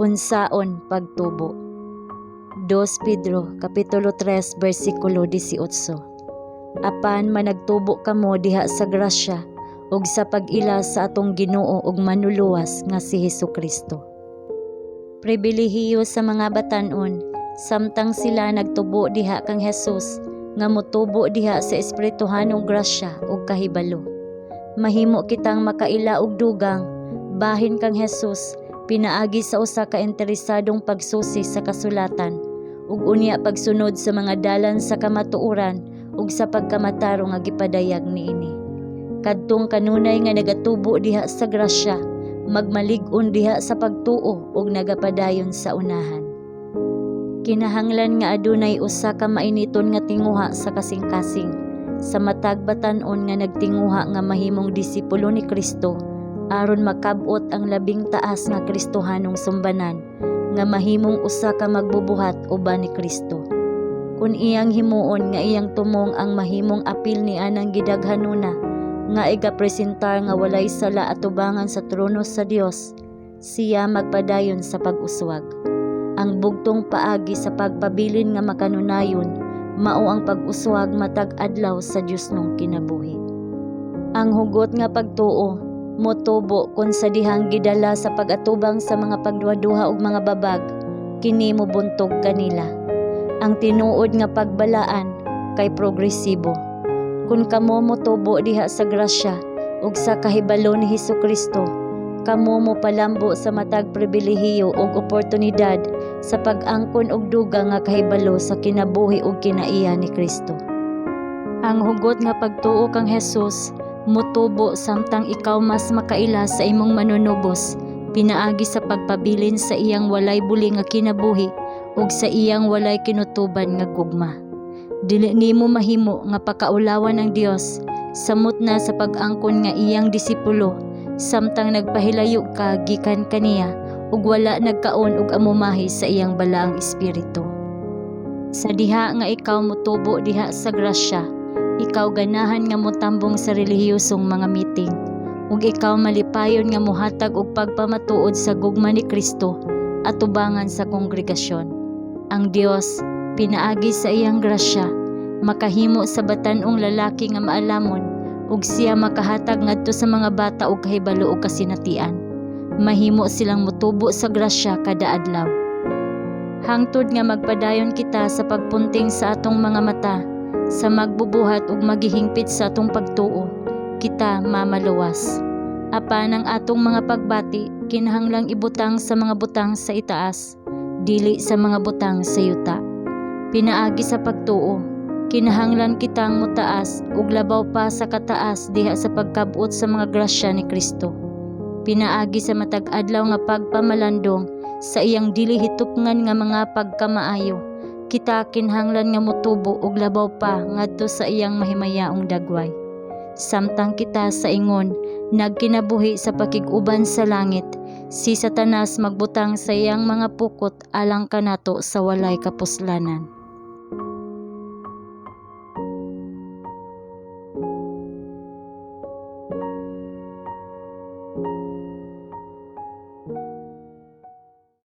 Unsaon pagtubo. 2 Pedro kapitulo 3 bersikulo 18. Apan managtubo kamo diha sa grasya ug sa pag-ila sa atong Ginoo ug manluluwas nga si Hesukristo. Pribilehiyo sa mga batan-on samtang sila nagtubo diha kang Hesus nga motubo diha sa espirituhanong grasya ug kahibalo. Mahimo kitang makaila og dugang bahin kang Hesus pinaagi sa usa ka interesadong pagsusi sa kasulatan ug unya pagsunod sa mga dalan sa kamatuoran ug sa pagkamataro nga gipadayag niini. Kadtong kanunay nga nagatubo diha sa grasya, magmalig-on diha sa pagtuo ug nagapadayon sa unahan. Kinahanglan nga adunay usa ka mainiton nga tinguha sa kasing-kasing sa matag batan-on nga nagtinguha nga mahimong disipulo ni Kristo aron makab-ot ang labing taas nga Kristohanong sumbanan nga mahimong usa ka magbubuhat uban ni Kristo. Kung iyang himuon nga iyang tumong ang mahimong apil ni anang gidaghanuna nga igapresentar nga walay sala atubangan sa trono sa Dios, siya magpadayon sa pag-uswag. Ang bugtong paagi sa pagpabilin nga makanunayon mao ang pag-uswag matag adlaw sa Dios nung kinabuhi. Ang hugot nga pagtuo motubo kun sa dihang gidala sa pag-atubang sa mga pagduha-duha ug mga babag, kini mobuntog kanila. Ang tinuod nga pagbalaan kay progresibo. Kung kamo motubo diha sa grasya ug sa kahibalo ni Hesukristo, kamo mo palambo sa matag pribilehiyo ug oportunidad sa pag-angkon og dugang nga kahibalo sa kinabuhi ug kinaiya ni Kristo. Ang hugot nga pagtuo kang Hesus motubo samtang ikaw mas makaila sa imong manunubos pinaagi sa pagpabilin sa iyang walay buli nga kinabuhi ug sa iyang walay kinutuban nga gugma. Dili nimo mahimo nga pakaulawan ng Dios samot na sa pag-angkon nga iyang disipulo samtang nagpahilayo ka gikan kaniya ug wala nagkaon og amumahi sa iyang balaang espiritu. Sa diha nga ikaw motubo diha sa grasya, ikaw ganahan nga motambong sa relihiyosong mga meeting ug ikaw malipayon nga mohatag og pagpamatuod sa gugma ni Kristo atubangan sa kongregasyon. Ang Dios pinaagi sa iyang grasya makahimo sa batan-ong lalaki nga maalamon ug siya makahatag ngadto sa mga bata og kahibalo ug kasinatian. Mahimo silang motubo sa grasya kada adlaw. Hangtod nga magpadayon kita sa pagpunting sa atong mga mata sa magbubuhat ug maghihingpit sa atong pagtuo, kita mamaluwas. Apan ang atong mga pagbati kinahanglang ibutang sa mga butang sa itaas, dili sa mga butang sa yuta. Pinaagi sa pagtuo, kinahanglan kitang mutaas ug labaw pa sa kataas diha sa pagkabut sa mga grasya ni Kristo. Pinaagi sa matag adlaw nga pagpamalandong sa iyang dili hitupngan nga mga pagkamaayo, kita kinahanglan nga motubo og labaw pa ngadto sa iyang mahimayaong dagway. Samtang kita sa ingon nagkinabuhi sa pakig-uban sa langit, si Satanas magbutang sa iyang mga pukot alang kanato sa walay kapuslanan.